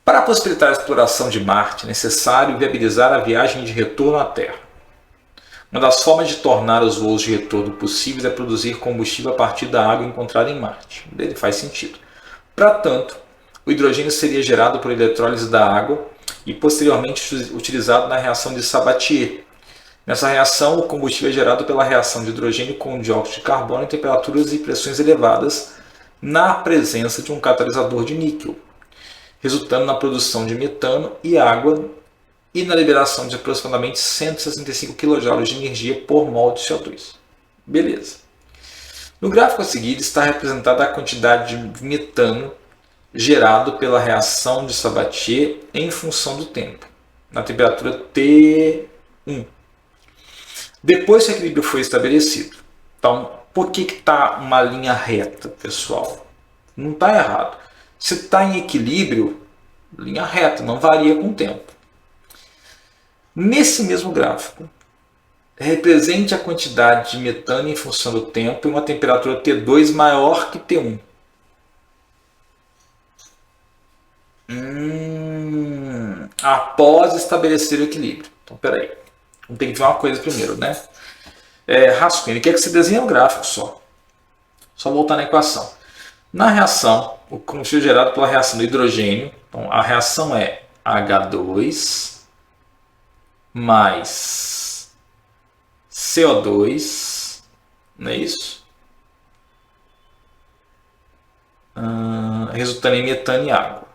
Para possibilitar a exploração de Marte, é necessário viabilizar a viagem de retorno à Terra. Uma das formas de tornar os voos de retorno possíveis é produzir combustível a partir da água encontrada em Marte. Ele faz sentido. Para tanto, o hidrogênio seria gerado por eletrólise da água e posteriormente utilizado na reação de Sabatier. Nessa reação, o combustível é gerado pela reação de hidrogênio com dióxido de carbono em temperaturas e pressões elevadas na presença de um catalisador de níquel, resultando na produção de metano e água e na liberação de aproximadamente 165 kJ de energia por mol de CO2. Beleza. No gráfico a seguir está representada a quantidade de metano gerado pela reação de Sabatier em função do tempo, na temperatura T1. Depois que o equilíbrio foi estabelecido. Então, por que está uma linha reta, pessoal? Não está errado. Se está em equilíbrio, linha reta, não varia com o tempo. Nesse mesmo gráfico, represente a quantidade de metano em função do tempo em uma temperatura T2 maior que T1. Após estabelecer o equilíbrio. Então, peraí. Vamos ter que ver uma coisa primeiro, né? Rascunho, ele quer que você desenhe um gráfico só. Só voltar na equação. Na reação, o combustível gerado pela reação do hidrogênio, então a reação é H2 mais CO2, não é isso? Resultando em metano e água.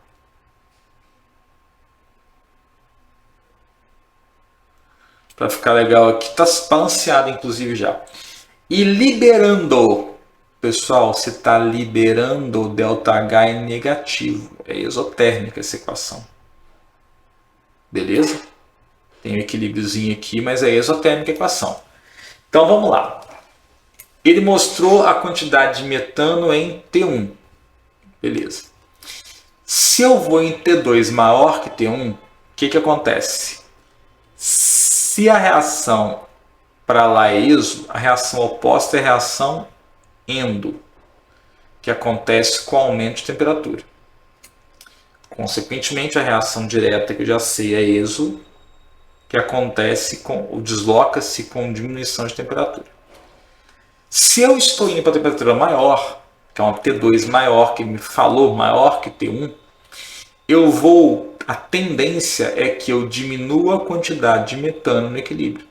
Para ficar legal aqui, está balanceado inclusive já. E liberando, pessoal, se está liberando, ΔH é negativo. É exotérmica essa equação. Beleza? Tem um equilíbriozinho aqui, mas é exotérmica a equação. Então vamos lá. Ele mostrou a quantidade de metano em T1. Beleza. Se eu vou em T2 maior que T1, o que acontece? Se a reação para lá é iso, a reação oposta é a reação endo, que acontece com o aumento de temperatura. Consequentemente, a reação direta, que eu já sei, é iso, que acontece desloca-se com diminuição de temperatura. Se eu estou indo para a temperatura maior, que é uma T2 maior, que me falou maior que T1, a tendência é que eu diminua a quantidade de metano no equilíbrio.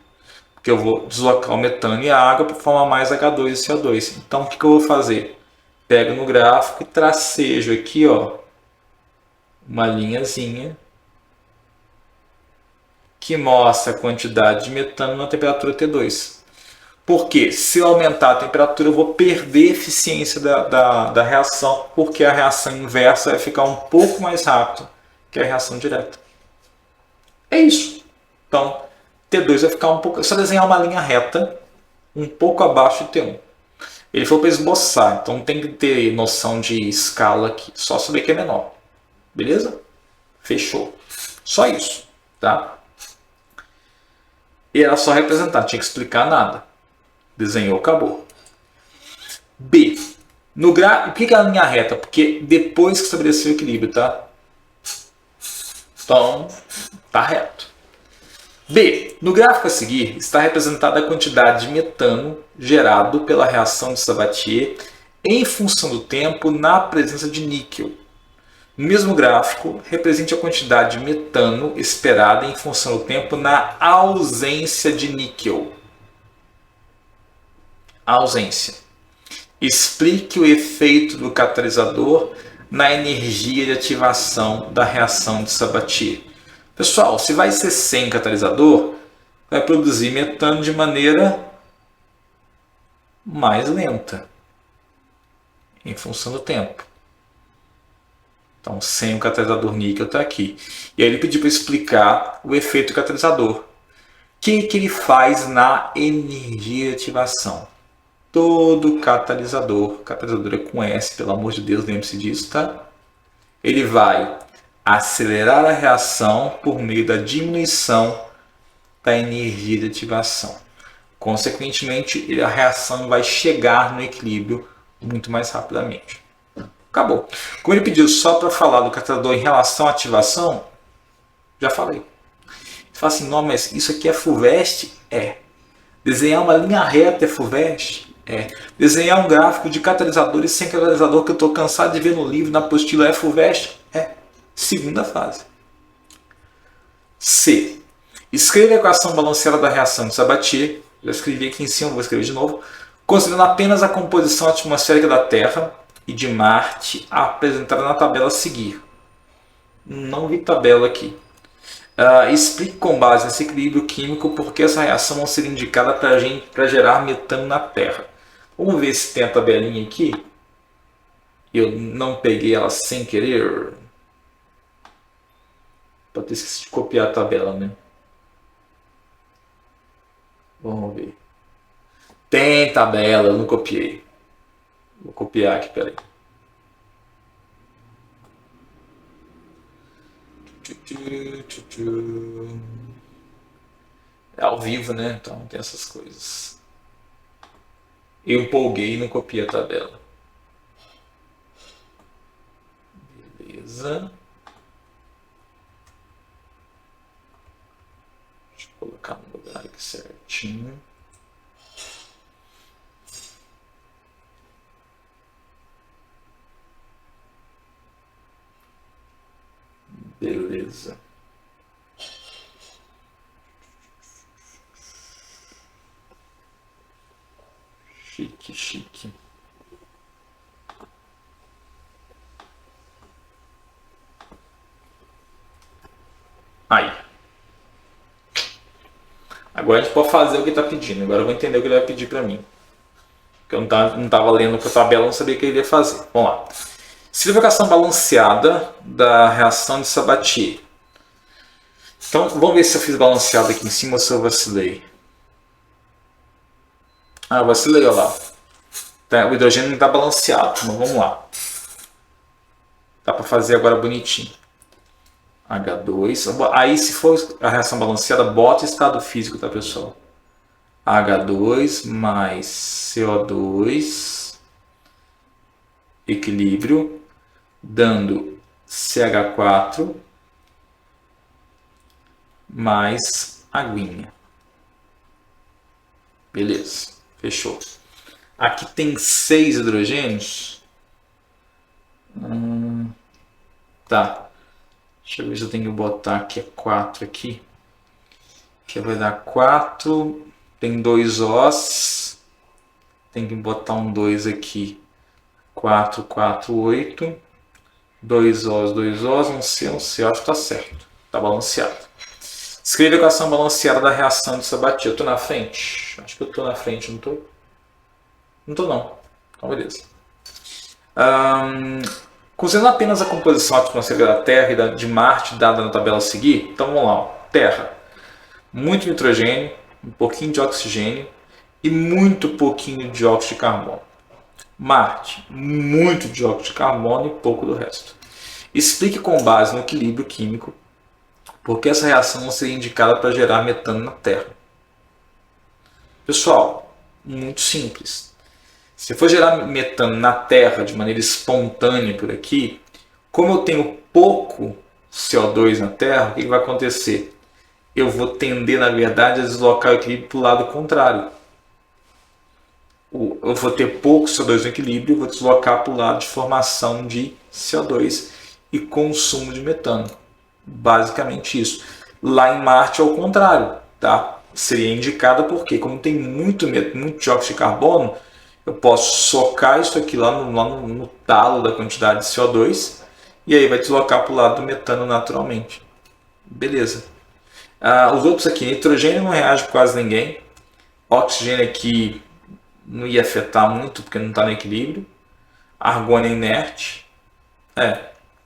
Porque eu vou deslocar o metano e a água para formar mais H2 e CO2. Então, o que eu vou fazer? Pego no gráfico e tracejo aqui, ó, uma linhazinha que mostra a quantidade de metano na temperatura T2. Porque se eu aumentar a temperatura, eu vou perder a eficiência da reação, porque a reação inversa vai ficar um pouco mais rápido que a reação direta. É isso. Então, T2 vai ficar um pouco... É só desenhar uma linha reta um pouco abaixo de T1. Ele falou para esboçar, então tem que ter noção de escala aqui. Só saber que é menor. Beleza? Fechou. Só isso. Tá? E era só representar, não tinha que explicar nada. Desenhou, acabou. B. Por que é a linha reta? Porque depois que estabeleceu o equilíbrio, tá? Então, tá reto. B. No gráfico a seguir está representada a quantidade de metano gerado pela reação de Sabatier em função do tempo na presença de níquel. No mesmo gráfico, represente a quantidade de metano esperada em função do tempo na ausência de níquel. Ausência. Explique o efeito do catalisador na energia de ativação da reação de Sabatier. Pessoal, se vai ser sem catalisador, vai produzir metano de maneira mais lenta, em função do tempo. Então, sem o catalisador níquel está aqui. E aí ele pediu para explicar o efeito do catalisador. O que ele faz na energia de ativação? Todo catalisador é com S, pelo amor de Deus, lembre-se disso, tá? Ele vai acelerar a reação por meio da diminuição da energia de ativação. Consequentemente, a reação vai chegar no equilíbrio muito mais rapidamente. Acabou. Como ele pediu só para falar do catalisador em relação à ativação, já falei. Ele fala assim, não, mas isso aqui é FUVEST? É. Desenhar uma linha reta é FUVEST? É. Desenhar um gráfico de catalisadores sem catalisador que eu estou cansado de ver no livro, na apostila, é FUVEST? É. Segunda fase. C. Escreva a equação balanceada da reação de Sabatier. Já escrevi aqui em cima, vou escrever de novo. Considerando apenas a composição atmosférica da Terra e de Marte apresentada na tabela a seguir. Não vi tabela aqui. Explique com base nesse equilíbrio químico por que essa reação não seria indicada para gerar metano na Terra. Vamos ver se tem a tabelinha aqui. Eu não peguei ela sem querer. Pode ter esquecido de copiar a tabela, né? Vamos ver. Tem tabela, eu não copiei. Vou copiar aqui, peraí. É ao vivo, né? Então tem essas coisas. Eu empolguei e não copiei a tabela. Beleza. Deixa eu colocar no lugar aqui certinho. Beleza. Chique, chique. Aí. Agora a gente pode fazer o que está pedindo. Agora eu vou entender o que ele vai pedir para mim. Porque eu não estava lendo com a tabela, não sabia o que ele ia fazer. Vamos lá. Escreva balanceada da reação de Sabatier. Então, vamos ver se eu fiz balanceado aqui em cima ou se eu vacilei. Ah, vacilei, olha lá. Tá, o hidrogênio não está balanceado, mas vamos lá. Dá para fazer agora bonitinho. H2. Aí, se for a reação balanceada, bota o estado físico, tá, pessoal? H2 mais CO2. Equilíbrio. Dando CH4 mais aguinha. Beleza, fechou. Aqui tem 6 hidrogênios. Tá. Deixa eu ver se eu tenho que botar aqui 4 aqui. Que vai dar 4. Tem 2 Os. Tem que botar um 2 aqui. 4, 4, 8. 2 Os, 2 Os, um C, acho que tá certo. Tá balanceado. Escreva a equação balanceada da reação de Sabatier. Eu tô na frente? Acho que eu tô na frente, não tô? Não tô não. Então beleza. Considerando apenas a composição atmosférica da Terra e de Marte dada na tabela a seguir, então vamos lá. Ó. Terra, muito nitrogênio, um pouquinho de oxigênio e muito pouquinho de dióxido de carbono. Marte, muito dióxido de carbono e pouco do resto. Explique com base no equilíbrio químico por que essa reação não seria indicada para gerar metano na Terra. Pessoal, muito simples. Se for gerar metano na Terra de maneira espontânea por aqui, como eu tenho pouco CO2 na Terra, o que vai acontecer? Eu vou tender, na verdade, a deslocar o equilíbrio para o lado contrário. Eu vou ter pouco CO2 no equilíbrio, vou deslocar para o lado de formação de CO2 e consumo de metano. Basicamente isso. Lá em Marte é o contrário, tá? Seria indicada porque, como tem muito dióxido de carbono, eu posso socar isso aqui lá no talo da quantidade de CO2 e aí vai deslocar para o lado do metano naturalmente. Beleza. Os outros aqui, nitrogênio não reage com quase ninguém. Oxigênio aqui não ia afetar muito porque não está no equilíbrio. Argônio é inerte.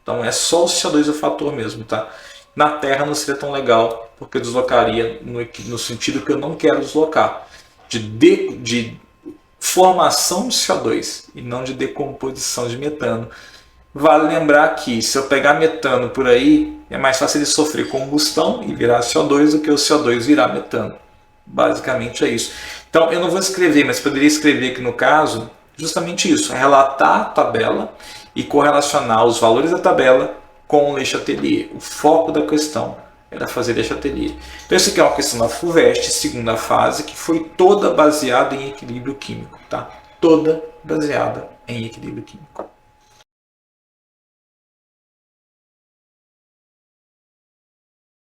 Então é só o CO2 o fator mesmo, tá? Na Terra não seria tão legal porque eu deslocaria no sentido que eu não quero deslocar. De formação de CO2 e não de decomposição de metano. Vale lembrar que se eu pegar metano por aí, é mais fácil ele sofrer combustão e virar CO2 do que o CO2 virar metano. Basicamente é isso. Então eu não vou escrever, mas poderia escrever aqui no caso justamente isso, relatar a tabela e correlacionar os valores da tabela com o Le Chatelier. O foco da questão era fazer Le Chatelier. Então, isso aqui é uma questão da FUVEST, segunda fase, que foi toda baseada em equilíbrio químico. Tá? Toda baseada em equilíbrio químico.